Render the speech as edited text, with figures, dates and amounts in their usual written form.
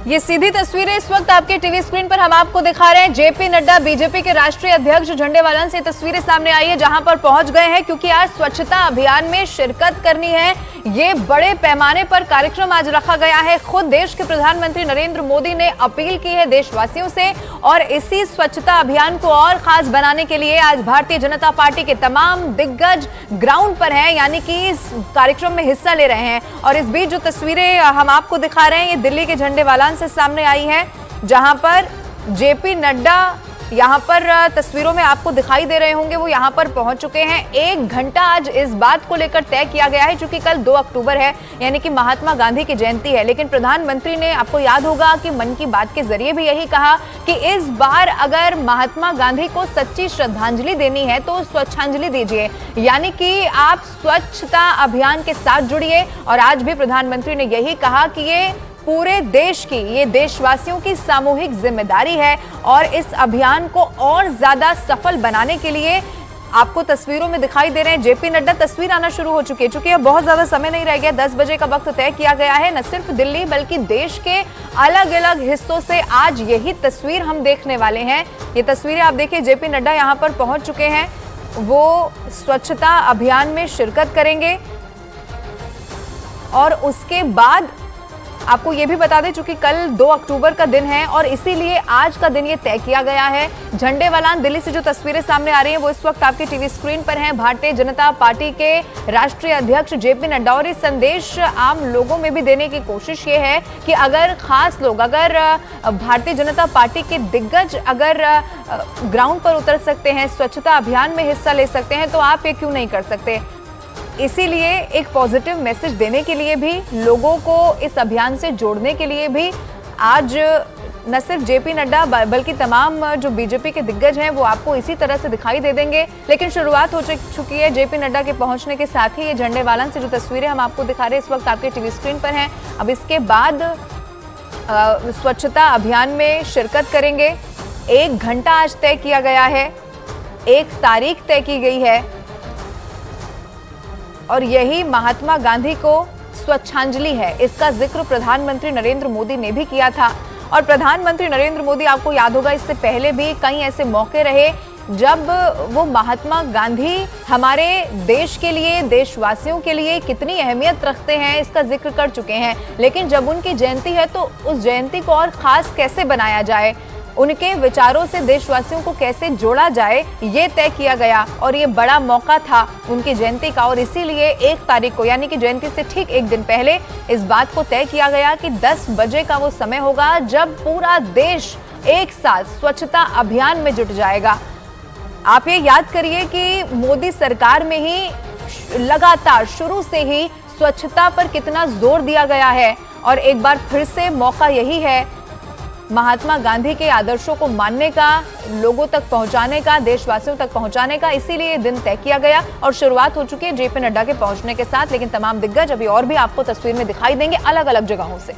ये सीधी तस्वीरें इस वक्त आपके टीवी स्क्रीन पर हम आपको दिखा रहे हैं। जेपी नड्डा बीजेपी के राष्ट्रीय अध्यक्ष झंडेवालन से तस्वीरें सामने आई है, जहां पर पहुंच गए हैं क्योंकि आज स्वच्छता अभियान में शिरकत करनी है। ये बड़े पैमाने पर कार्यक्रम आज रखा गया है। खुद देश के प्रधानमंत्री नरेंद्र मोदी ने अपील की है देशवासियों से, और इसी स्वच्छता अभियान को और खास बनाने के लिए आज भारतीय जनता पार्टी के तमाम दिग्गज ग्राउंड पर हैं, यानी कि इस कार्यक्रम में हिस्सा ले रहे हैं। और इस बीच जो तस्वीरें हम आपको दिखा रहे हैं ये दिल्ली के झंडेवालन से सामने आई है, जहां पर जेपी नड्डा यहां पर तस्वीरों में आपको दिखाई दे रहे होंगे, वो यहां पर पहुंच चुके हैं। 1 घंटा आज इस बात को लेकर तय किया गया है, चूंकि कल 2 अक्टूबर है, यानी कि महात्मा गांधी की जयंती है। लेकिन प्रधानमंत्री ने, आपको याद होगा कि मन की बात के जरिए भी यही कहा कि इस बार अगर महात्मा गांधी को सच्ची श्रद्धांजलि देनी है तो स्वच्छांजलि दीजिए, यानी कि आप स्वच्छता अभियान के साथ जुड़िए। और आज भी प्रधानमंत्री ने यही कहा कि ये पूरे देश की, ये देशवासियों की सामूहिक जिम्मेदारी है, और इस अभियान को और ज्यादा सफल बनाने के लिए आपको तस्वीरों में दिखाई दे रहे हैं जेपी नड्डा। तस्वीर आना शुरू हो चुकी है, चूंकि अब बहुत ज्यादा समय नहीं रह गया, 10 बजे का वक्त तय किया गया है। न सिर्फ दिल्ली बल्कि देश के अलग अलग हिस्सों से आज यही तस्वीर हम देखने वाले हैं। ये तस्वीरें आप देखिए, जेपी नड्डा यहाँ पर पहुंच चुके हैं, वो स्वच्छता अभियान में शिरकत करेंगे। और उसके बाद आपको ये भी बता दें, चूंकि कल 2 अक्टूबर का दिन है और इसीलिए आज का दिन ये तय किया गया है। झंडेवालन दिल्ली से जो तस्वीरें सामने आ रही हैं वो इस वक्त आपकी टीवी स्क्रीन पर हैं। भारतीय जनता पार्टी के राष्ट्रीय अध्यक्ष जेपी नड्डा, और ये संदेश आम लोगों में भी देने की कोशिश ये है कि अगर खास लोग, अगर भारतीय जनता पार्टी के दिग्गज अगर ग्राउंड पर उतर सकते हैं, स्वच्छता अभियान में हिस्सा ले सकते हैं, तो आप ये क्यों नहीं कर सकते। इसीलिए एक पॉजिटिव मैसेज देने के लिए भी, लोगों को इस अभियान से जोड़ने के लिए भी आज न सिर्फ जेपी नड्डा बल्कि तमाम जो बीजेपी के दिग्गज हैं वो आपको इसी तरह से दिखाई दे देंगे। लेकिन शुरुआत हो चुकी है जेपी नड्डा के पहुंचने के साथ ही। ये झंडेवालन से जो तस्वीरें हम आपको दिखा रहे हैं इस वक्त आपके टीवी स्क्रीन पर हैं। अब इसके बाद स्वच्छता अभियान में शिरकत करेंगे। 1 घंटा आज तय किया गया है, 1 तारीख तय की गई है, और यही महात्मा गांधी को स्वच्छांजलि है। इसका जिक्र प्रधानमंत्री नरेंद्र मोदी ने भी किया था। और प्रधानमंत्री नरेंद्र मोदी, आपको याद होगा, इससे पहले भी कई ऐसे मौके रहे जब वो महात्मा गांधी हमारे देश के लिए, देशवासियों के लिए कितनी अहमियत रखते हैं इसका जिक्र कर चुके हैं। लेकिन जब उनकी जयंती है तो उस जयंती को और खास कैसे बनाया जाए, उनके विचारों से देशवासियों को कैसे जोड़ा जाए, ये तय किया गया। और ये बड़ा मौका था उनकी जयंती का, और इसीलिए 1 तारीख को, यानी कि जयंती से ठीक 1 दिन पहले इस बात को तय किया गया कि 10 बजे का वो समय होगा जब पूरा देश एक साथ स्वच्छता अभियान में जुट जाएगा। आप ये याद करिए कि मोदी सरकार में ही लगातार शुरू से ही स्वच्छता पर कितना जोर दिया गया है, और एक बार फिर से मौका यही है महात्मा गांधी के आदर्शों को मानने का, लोगों तक पहुंचाने का, देशवासियों तक पहुंचाने का। इसीलिए दिन तय किया गया और शुरुआत हो चुकी है जेपी नड्डा के पहुंचने के साथ। लेकिन तमाम दिग्गज अभी और भी आपको तस्वीर में दिखाई देंगे अलग अलग जगहों से।